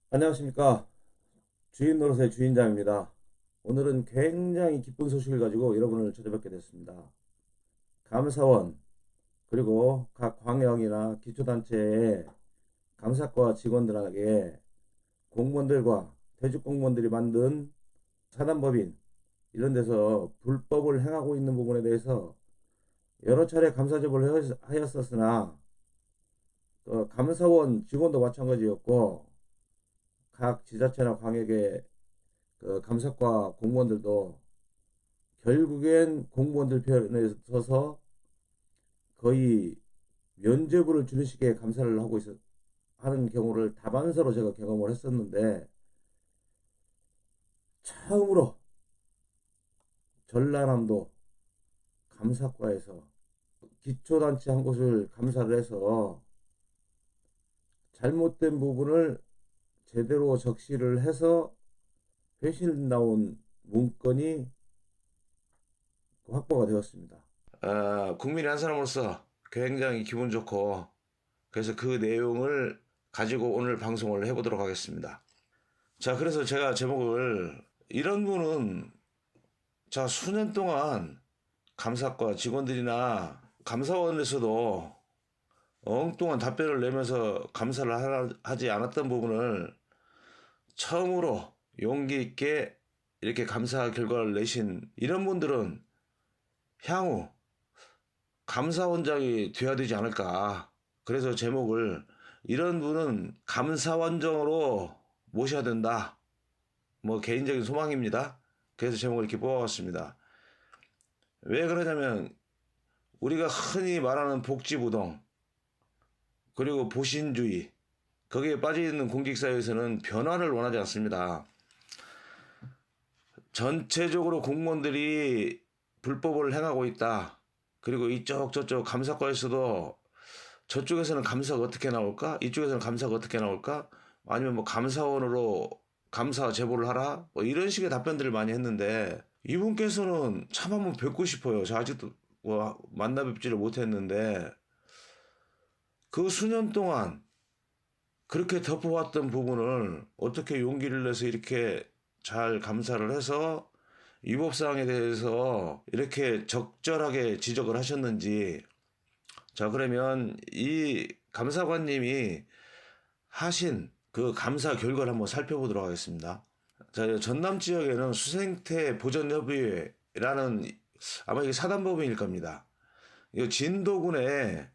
안녕하십니까. 주인 노릇의 주인장입니다. 오늘은 굉장히 기쁜 소식을 가지고 여러분을 찾아뵙게 됐습니다. 감사원, 그리고 각 광역이나 기초단체의 감사과 직원들에게 공무원들과 퇴직공무원들이 만든 사단법인 이런 데서 불법을 행하고 있는 부분에 대해서 여러 차례 감사접을 하였었으나 감사원 직원도 마찬가지였고 각 지자체나 광역의 감사과 공무원들도 결국엔 공무원들 편에 서서 거의 면죄부를 주는 식의 감사를 하는 경우를 다반사로 제가 경험을 했었는데, 처음으로 전라남도 감사과에서 기초단체 한 곳을 감사를 해서 잘못된 부분을 제대로 적시를 해서 회신 나온 문건이 확보가 되었습니다. 국민의 한 사람으로서 굉장히 기분 좋고, 그래서 그 내용을 가지고 오늘 방송을 해보도록 하겠습니다. 자, 그래서 제가 제목을, 이런 분은 자 수년 동안 감사과 직원들이나 감사원에서도 엉뚱한 답변을 내면서 감사를 하지 않았던 부분을 처음으로 용기 있게 이렇게 감사 결과를 내신 이런 분들은 향후 감사원장이 돼야 되지 않을까. 그래서 제목을, 이런 분은 감사원장으로 모셔야 된다. 뭐 개인적인 소망입니다. 그래서 제목을 이렇게 뽑아봤습니다. 왜 그러냐면 우리가 흔히 말하는 복지부동, 그리고 보신주의, 거기에 빠져있는 공직사회에서는 변화를 원하지 않습니다. 전체적으로 공무원들이 불법을 행하고 있다. 그리고 이쪽 저쪽 감사과에서도 저쪽에서는 감사가 어떻게 나올까? 이쪽에서는 감사가 어떻게 나올까? 아니면 뭐 감사원으로 감사 제보를 하라? 뭐 이런 식의 답변들을 많이 했는데, 이분께서는 참 한번 뵙고 싶어요. 저 아직도 뭐 만나 뵙지를 못했는데, 그 수년 동안 그렇게 덮어왔던 부분을 어떻게 용기를 내서 이렇게 잘 감사를 해서 위법사항에 대해서 이렇게 적절하게 지적을 하셨는지. 자, 그러면 이 감사관님이 하신 그 감사 결과를 한번 살펴보도록 하겠습니다. 자, 전남 지역에는 수생태 보전협의회라는, 아마 이게 사단법인일 겁니다. 이 진도군에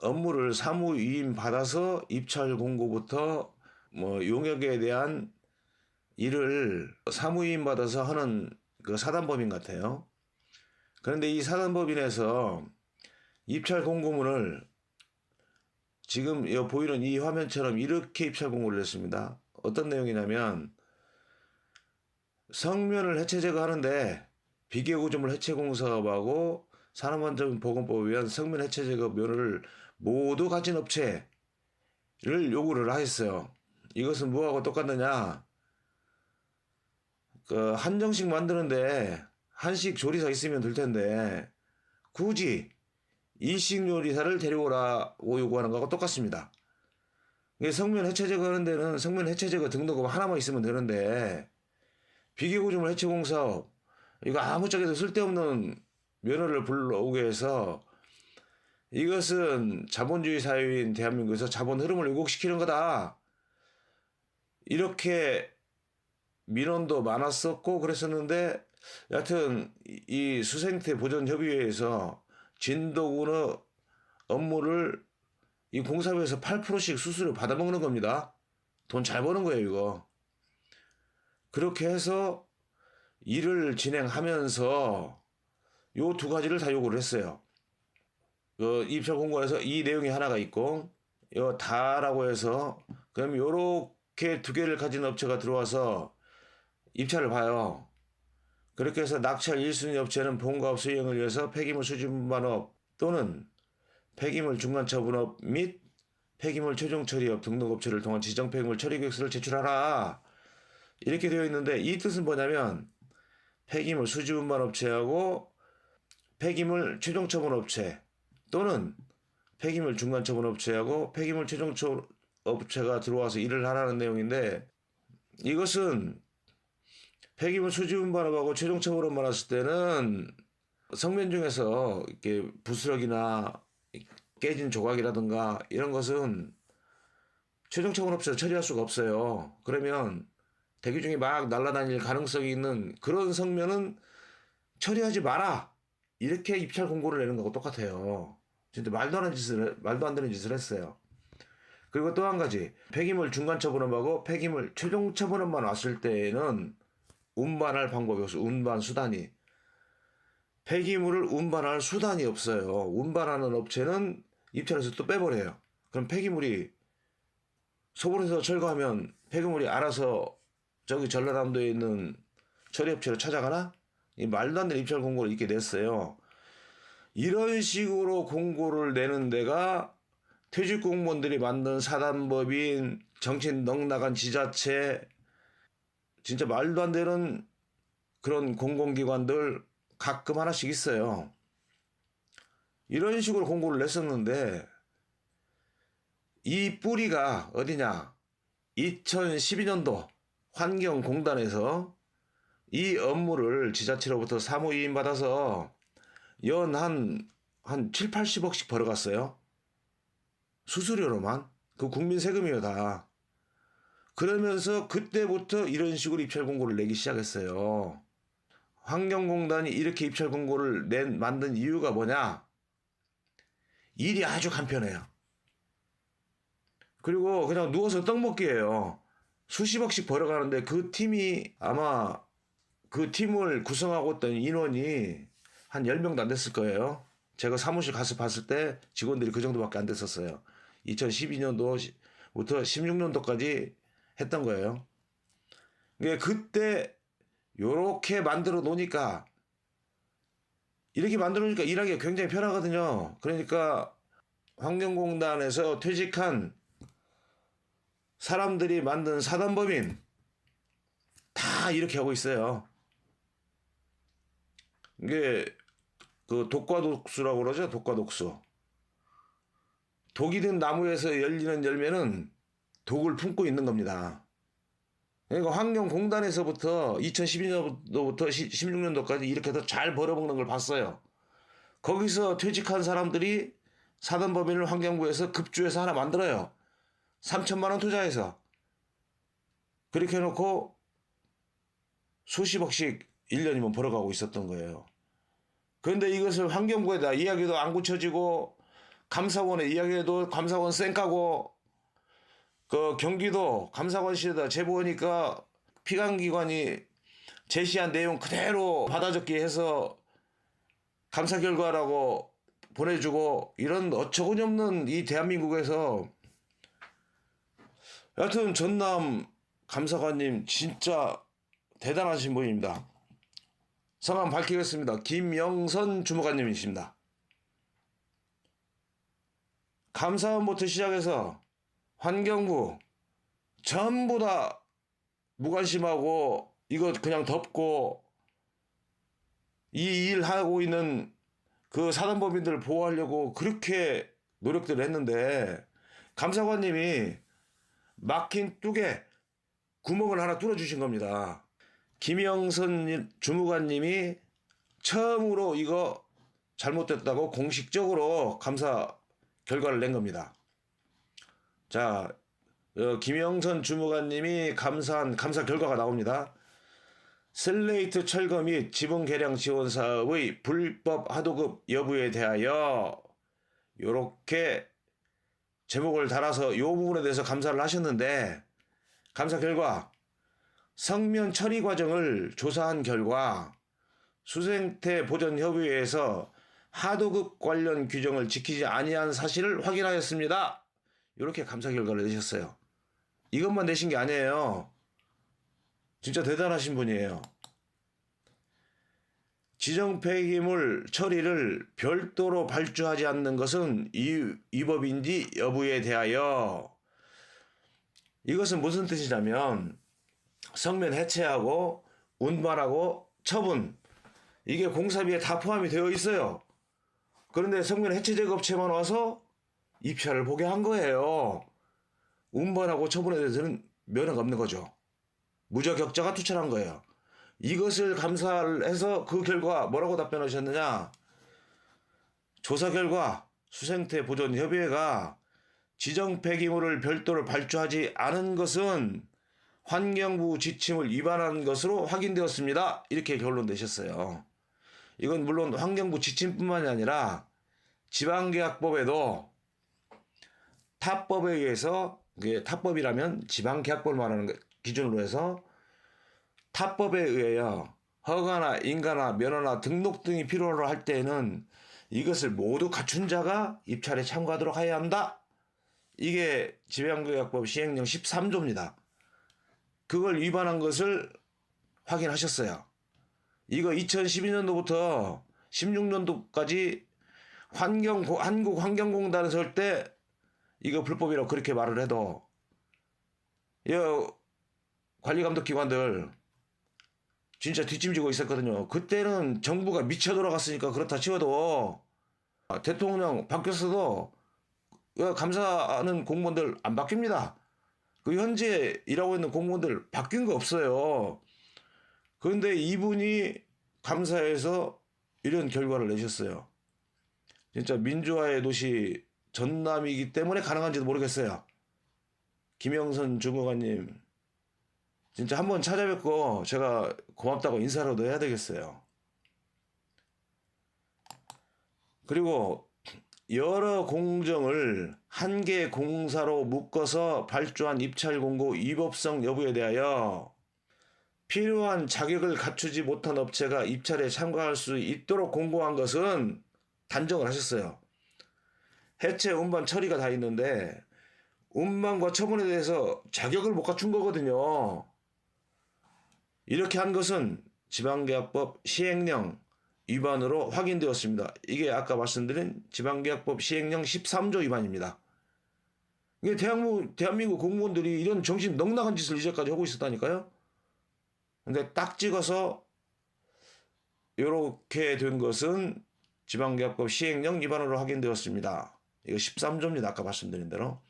업무를 사무위임 받아서 입찰 공고부터 뭐 용역에 대한 일을 사무위임 받아서 하는 그 사단법인 같아요. 그런데 이 사단법인에서 입찰 공고문을 지금 보이는 이 화면처럼 이렇게 입찰 공고를 냈습니다. 어떤 내용이냐면, 성면을 해체 제거하는데 비계구조물 해체 공사업하고 산업안전보건법에 의한 성면 해체 제거 면허를 모두 가진 업체를 요구를 하였어요. 이것은 뭐하고 똑같느냐? 그 한정식 만드는데 한식 조리사 있으면 될 텐데 굳이 일식 요리사를 데려오라고 요구하는 거하고 똑같습니다. 성면 해체 제거하는 데는 성면 해체 제거 등록금 하나만 있으면 되는데, 비계구조물 해체 공사업, 이거 아무짝에도 쓸데없는 면허를 불러오게 해서 이것은 자본주의 사회인 대한민국에서 자본 흐름을 왜곡시키는 거다. 이렇게 민원도 많았었고 그랬었는데, 여하튼 이 수생태 보전협의회에서 진도군의 업무를 이 공사비에서 8%씩 수수료 받아먹는 겁니다. 돈 잘 버는 거예요, 이거. 그렇게 해서 일을 진행하면서 요 두 가지를 다 요구를 했어요. 그 입찰 공고에서 이 내용이 하나가 있고, 요 다라고 해서, 그럼 요렇게 두 개를 가진 업체가 들어와서 입찰을 봐요. 그렇게 해서 낙찰 1순위 업체는 본가업 수행을 위해서 폐기물 수집반업 또는 폐기물 중간처분업 및 폐기물 최종 처리업 등록업체를 통한 지정 폐기물 처리 계획서를 제출하라. 이렇게 되어 있는데, 이 뜻은 뭐냐면 폐기물 수지운반 업체하고 폐기물 최종처분 업체 또는 폐기물 중간처분 업체하고 폐기물 최종 업체가 들어와서 일을 하라는 내용인데, 이것은 폐기물 수지 운반업하고 최종 처분업만 했을 때는 성면 중에서 이렇게 부스러기나 깨진 조각이라든가 이런 것은 최종 처분 업체에서 처리할 수가 없어요. 그러면 대기 중에 막 날아다닐 가능성이 있는 그런 성면은 처리하지 마라, 이렇게 입찰 공고를 내는 거하고 똑같아요. 진짜 말도 안 되는 짓을 했어요. 그리고 또 한 가지, 폐기물 중간 처분업하고 폐기물 최종 처분업만 왔을 때에는 운반할 방법이 없어요. 운반 수단이. 폐기물을 운반할 수단이 없어요. 운반하는 업체는 입찰에서 또 빼버려요. 그럼 폐기물이 소분해서 철거하면 폐기물이 알아서 저기 전라남도에 있는 처리업체로 찾아가나? 이 말도 안 되는 입찰 공고를 이렇게 냈어요. 이런 식으로 공고를 내는 데가 퇴직 공무원들이 만든 사단법인, 정신 넉나간 지자체, 진짜 말도 안 되는 그런 공공기관들 가끔 하나씩 있어요. 이런 식으로 공고를 냈었는데, 이 뿌리가 어디냐? 2012년도 환경공단에서 이 업무를 지자체로부터 사무위임 받아서 연 한 7, 80억씩 벌어갔어요. 수수료로만. 그 국민 세금이요, 다. 그러면서 그때부터 이런 식으로 입찰 공고를 내기 시작했어요. 환경공단이 이렇게 입찰 공고를 만든 이유가 뭐냐? 일이 아주 간편해요. 그리고 그냥 누워서 떡 먹기예요. 수십억씩 벌어가는데 그 팀이 아마 그 팀을 구성하고 있던 인원이 한 10명도 안 됐을 거예요. 제가 사무실 가서 봤을 때 직원들이 그 정도밖에 안 됐었어요. 2012년도부터 16년도까지 했던 거예요. 그때 요렇게 만들어 놓으니까, 이렇게 만들어 놓으니까 일하기가 굉장히 편하거든요. 그러니까 환경공단에서 퇴직한 사람들이 만든 사단법인 다 이렇게 하고 있어요. 이게 그 독과독수라고 그러죠. 독과독수. 독이 든 나무에서 열리는 열매는 독을 품고 있는 겁니다. 그러니까 환경공단에서부터 2012년도부터 16년도까지 이렇게 해서 잘 벌어먹는 걸 봤어요. 거기서 퇴직한 사람들이 사단법인을 환경부에서 급주해서 하나 만들어요. 3천만 원 투자해서. 그렇게 해놓고 수십억씩 1년이면 벌어가고 있었던 거예요. 그런데 이것을 환경부에다 이야기도 안 고쳐지고, 감사원에 이야기해도 감사원 쌩까고, 그 경기도 감사관실에다 제보하니까 피감기관이 제시한 내용 그대로 받아적기 해서 감사 결과라고 보내주고, 이런 어처구니없는 이 대한민국에서. 여하튼 전남 감사관님 진짜 대단하신 분입니다. 성함 밝히겠습니다. 김영선 주무관님이십니다. 감사원부터 시작해서 환경부 전부 다 무관심하고 이거 그냥 덮고, 이 일하고 있는 그 사단법인들을 보호하려고 그렇게 노력들을 했는데, 감사관님이 막힌 뚝에 구멍을 하나 뚫어주신 겁니다. 김영선 주무관님이 처음으로 이거 잘못됐다고 공식적으로 감사 결과를 낸 겁니다. 자, 김영선 주무관님이 감사한 감사 결과가 나옵니다. 슬레이트 철거 및 지분 개량 지원 사업의 불법 하도급 여부에 대하여, 요렇게 제목을 달아서 요 부분에 대해서 감사를 하셨는데, 감사 결과, 성면 처리 과정을 조사한 결과 수생태 보전협의회에서 하도급 관련 규정을 지키지 아니한 사실을 확인하였습니다. 이렇게 감사 결과를 내셨어요. 이것만 내신 게 아니에요. 진짜 대단하신 분이에요. 지정 폐기물 처리를 별도로 발주하지 않는 것은 위법인지 여부에 대하여, 이것은 무슨 뜻이냐면 성면 해체하고 운반하고 처분, 이게 공사비에 다 포함이 되어 있어요. 그런데 성면 해체 작업체만 와서 입찰을 보게 한 거예요. 운반하고 처분에 대해서는 면허가 없는 거죠. 무자격자가 투철한 거예요. 이것을 감사를 해서 그 결과 뭐라고 답변하셨느냐? 조사 결과 수생태 보존협의회가 지정 폐기물을 별도로 발주하지 않은 것은 환경부 지침을 위반한 것으로 확인되었습니다. 이렇게 결론 내셨어요. 이건 물론 환경부 지침뿐만이 아니라 지방계약법에도 타법에 의해서, 타법이라면 지방계약법을 말하는 기준으로 해서 타법에 의하여 허가나 인가나 면허나 등록 등이 필요로 할 때에는 이것을 모두 갖춘 자가 입찰에 참가하도록 해야 한다. 이게 지방계약법 시행령 13조입니다. 그걸 위반한 것을 확인하셨어요. 이거 2012년도부터 16년도까지 한국환경공단에서 할 때 이거 불법이라고 그렇게 말을 해도 이 관리감독기관들 진짜 뒷짐지고 있었거든요. 그때는 정부가 미쳐 돌아갔으니까 그렇다 치워도 대통령 바뀌었어도 감사하는 공무원들 안 바뀝니다. 그 현재 일하고 있는 공무원들 바뀐 거 없어요. 그런데 이분이 감사해서 이런 결과를 내셨어요. 진짜 민주화의 도시 전남이기 때문에 가능한지도 모르겠어요. 김영선 주무관님 진짜 한번 찾아뵙고 제가 고맙다고 인사라도 해야 되겠어요. 그리고 여러 공정을 한 개 공사로 묶어서 발주한 입찰 공고 위법성 여부에 대하여 필요한 자격을 갖추지 못한 업체가 입찰에 참가할 수 있도록 공고한 것은 단정을 하셨어요. 해체, 운반, 처리가 다 있는데 운반과 처분에 대해서 자격을 못 갖춘 거거든요. 이렇게 한 것은 지방계약법 시행령 위반으로 확인되었습니다. 이게 아까 말씀드린 지방계약법 시행령 13조 위반입니다. 이게 대한민국 공무원들이 이런 정신 넉넉한 짓을 이제까지 하고 있었다니까요. 근데 딱 찍어서 이렇게 된 것은 지방계약법 시행령 위반으로 확인되었습니다. 이거 13조입니다. 아까 말씀드린 대로.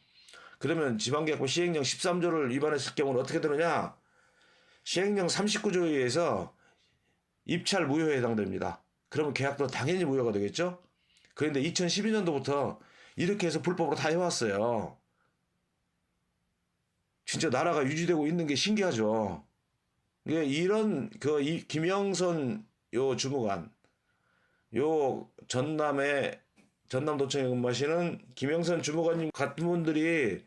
그러면 지방계약법 시행령 13조를 위반했을 경우는 어떻게 되느냐? 시행령 39조에 의해서 입찰 무효에 해당됩니다. 그러면 계약도 당연히 무효가 되겠죠? 그런데 2012년도부터 이렇게 해서 불법으로 다 해왔어요. 진짜 나라가 유지되고 있는 게 신기하죠. 이런 김영선 주무관, 전남도청에 근무하시는 김영선 주무관님 같은 분들이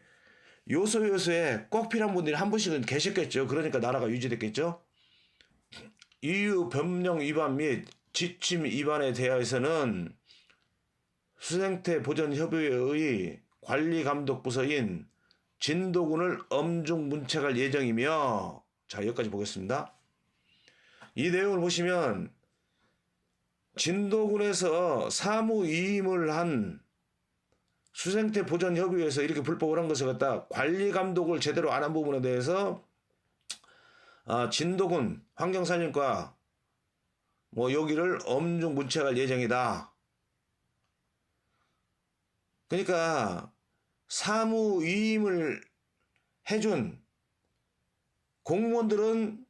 요소요소에 꼭 필요한 분들이 한 분씩은 계셨겠죠. 그러니까 나라가 유지됐겠죠. EU 법령 위반 및 지침 위반에 대하여서는 수생태 보전협의회의 관리감독부서인 진도군을 엄중 문책할 예정이며, 자, 여기까지 보겠습니다. 이 내용을 보시면 진도군에서 사무위임을 한 수생태 보전협의회에서 이렇게 불법을 한 것을 갖다 관리감독을 제대로 안 한 부분에 대해서 진도군 환경산림과 여기를 엄중 문책할 예정이다. 그러니까 사무위임을 해준 공무원들은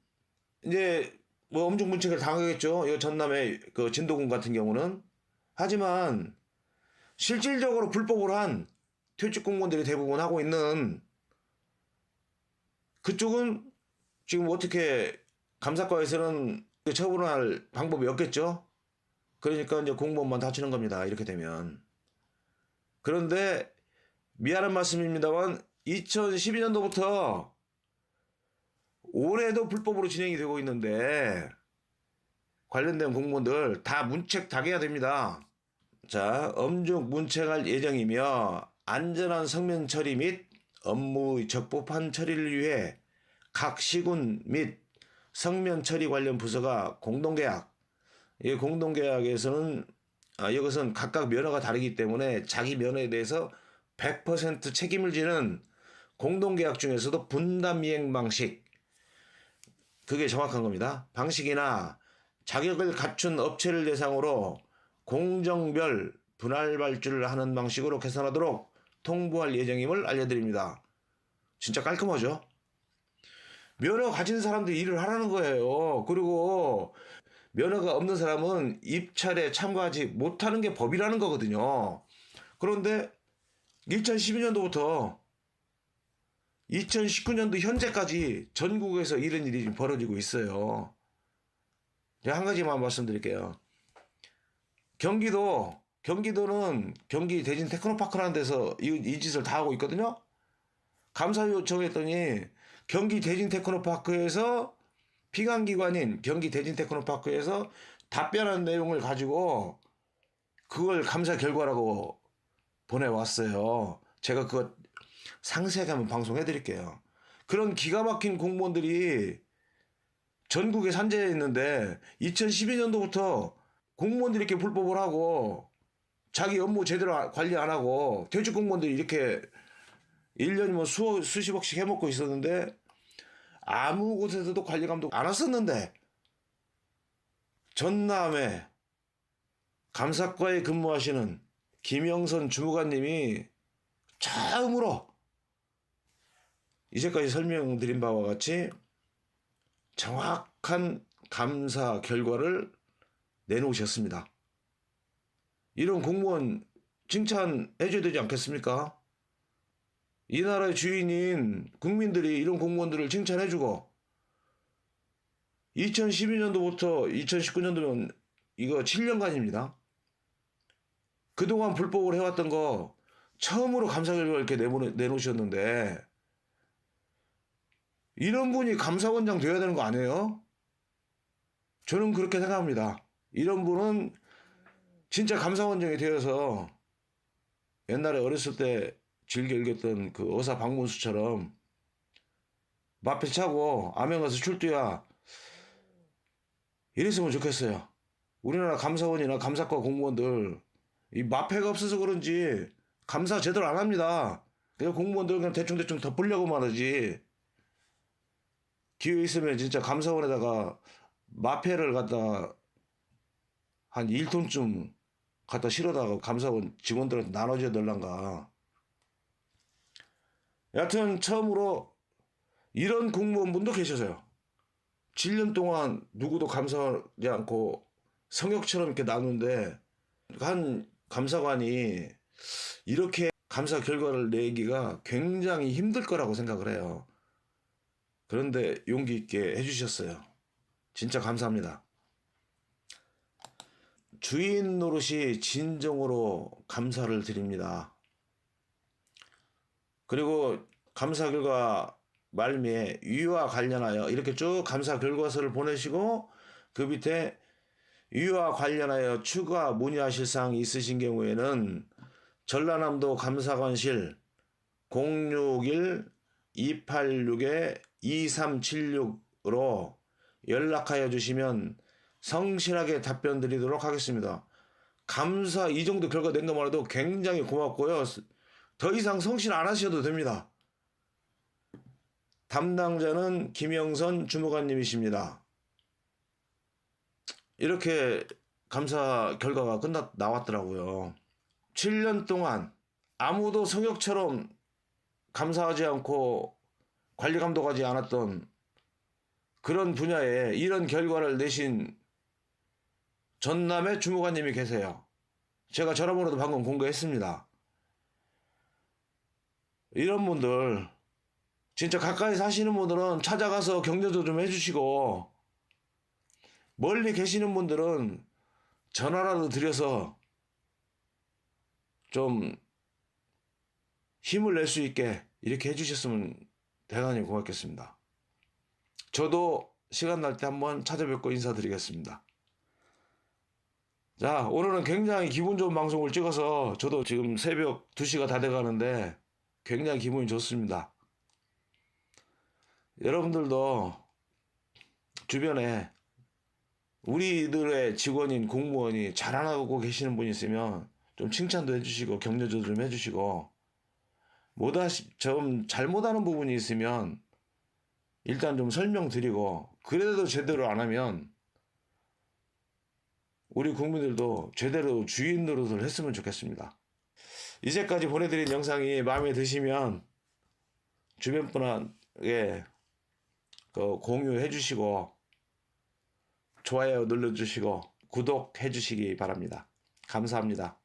이제 엄중 문책을 당하겠죠. 이 전남의 그 진도군 같은 경우는. 하지만 실질적으로 불법을 한 퇴직 공무원들이 대부분 하고 있는 그쪽은 지금 어떻게 감사과에서는 처분할 방법이 없겠죠. 그러니까 이제 공무원만 다치는 겁니다. 이렇게 되면. 그런데 미안한 말씀입니다만 2012년도부터 올해도 불법으로 진행이 되고 있는데 관련된 공무원들 다 문책 당해야 됩니다. 자, 엄중 문책할 예정이며 안전한 성면 처리 및 업무의 적법한 처리를 위해 각 시군 및 성면 처리 관련 부서가 공동계약, 이 공동계약에서는 이것은 각각 면허가 다르기 때문에 자기 면허에 대해서 100% 책임을 지는 공동계약 중에서도 분담 이행 방식, 그게 정확한 겁니다. 방식이나 자격을 갖춘 업체를 대상으로 공정별 분할 발주를 하는 방식으로 개선하도록 통보할 예정임을 알려드립니다. 진짜 깔끔하죠. 면허 가진 사람들이 일을 하라는 거예요. 그리고 면허가 없는 사람은 입찰에 참가하지 못하는 게 법이라는 거거든요. 그런데 2012년도부터 2019년도 현재까지 전국에서 이런 일이 벌어지고 있어요. 제가 한 가지만 말씀드릴게요. 경기도는 경기 대진 테크노파크라는 데서 이 짓을 다 하고 있거든요. 감사 요청했더니 경기 대진 테크노파크에서 피감기관인 경기 대진 테크노파크에서 답변한 내용을 가지고 그걸 감사 결과라고 보내왔어요. 제가 그거 상세하게 한번 방송해 드릴게요. 그런 기가 막힌 공무원들이 전국에 산재해 있는데 2012년도부터 공무원들이 이렇게 불법을 하고 자기 업무 제대로 관리 안 하고 퇴직 공무원들이 이렇게 1년이면 수십억씩 해먹고 있었는데 아무 곳에서도 관리 감독 안 왔었는데 전남에 감사과에 근무하시는 김영선 주무관님이 처음으로 이제까지 설명드린 바와 같이 정확한 감사 결과를 내놓으셨습니다. 이런 공무원 칭찬해줘야 되지 않겠습니까? 이 나라의 주인인 국민들이 이런 공무원들을 칭찬해주고 2012년도부터 2019년도면 이거 7년간입니다. 그동안 불법을 해왔던 거 처음으로 감사 결과를 이렇게 내놓으셨는데 이런 분이 감사원장 돼야 되는 거 아니에요? 저는 그렇게 생각합니다. 이런 분은 진짜 감사원장이 되어서 옛날에 어렸을 때 즐겨 읽었던 그 어사 박문수처럼 마패 차고 암행 가서 출두야 이랬으면 좋겠어요. 우리나라 감사원이나 감사과 공무원들 이 마패가 없어서 그런지 감사 제대로 안 합니다. 그냥 공무원들 그냥 대충대충 덮으려고만 하지. 기회 있으면 진짜 감사원에다가 마패를 갖다 한 1톤쯤 갖다 실어다가 감사원 직원들한테 나눠줘야 될란가. 여하튼 처음으로 이런 공무원분도 계셔서요. 7년 동안 누구도 감사하지 않고 성역처럼 이렇게 나누는데 한 감사관이 이렇게 감사 결과를 내기가 굉장히 힘들 거라고 생각을 해요. 그런데 용기 있게 해주셨어요. 진짜 감사합니다. 주인 노릇이 진정으로 감사를 드립니다. 그리고 감사 결과 말미에 위와 관련하여 이렇게 쭉 감사 결과서를 보내시고 그 밑에 위와 관련하여 추가 문의하실 사항이 있으신 경우에는 전라남도 감사관실 061-286-2376으로 연락하여 주시면 성실하게 답변 드리도록 하겠습니다. 감사 이 정도 결과 낸 것만 해도 굉장히 고맙고요. 더 이상 성실 안 하셔도 됩니다. 담당자는 김영선 주무관님이십니다. 이렇게 감사 결과가 나왔더라고요. 7년 동안 아무도 성역처럼 감사하지 않고 관리 감독하지 않았던 그런 분야에 이런 결과를 내신 전남의 주무관님이 계세요. 제가 전화번호도 방금 공개했습니다. 이런 분들 진짜 가까이 사시는 분들은 찾아가서 격려도 좀 해주시고 멀리 계시는 분들은 전화라도 드려서 좀 힘을 낼 수 있게 이렇게 해주셨으면 대단히 고맙겠습니다. 저도 시간 날 때 한번 찾아뵙고 인사드리겠습니다. 자, 오늘은 굉장히 기분 좋은 방송을 찍어서 저도 지금 새벽 2시가 다 돼가는데 굉장히 기분이 좋습니다. 여러분들도 주변에 우리들의 직원인 공무원이 잘 안 하고 계시는 분이 있으면 좀 칭찬도 해주시고 격려도 좀 해주시고 좀 잘못하는 부분이 있으면 일단 좀 설명드리고 그래도 제대로 안 하면 우리 국민들도 제대로 주인 노릇을 했으면 좋겠습니다. 이제까지 보내드린 영상이 마음에 드시면 주변 분에게 그 공유해 주시고 좋아요 눌러주시고 구독해 주시기 바랍니다. 감사합니다.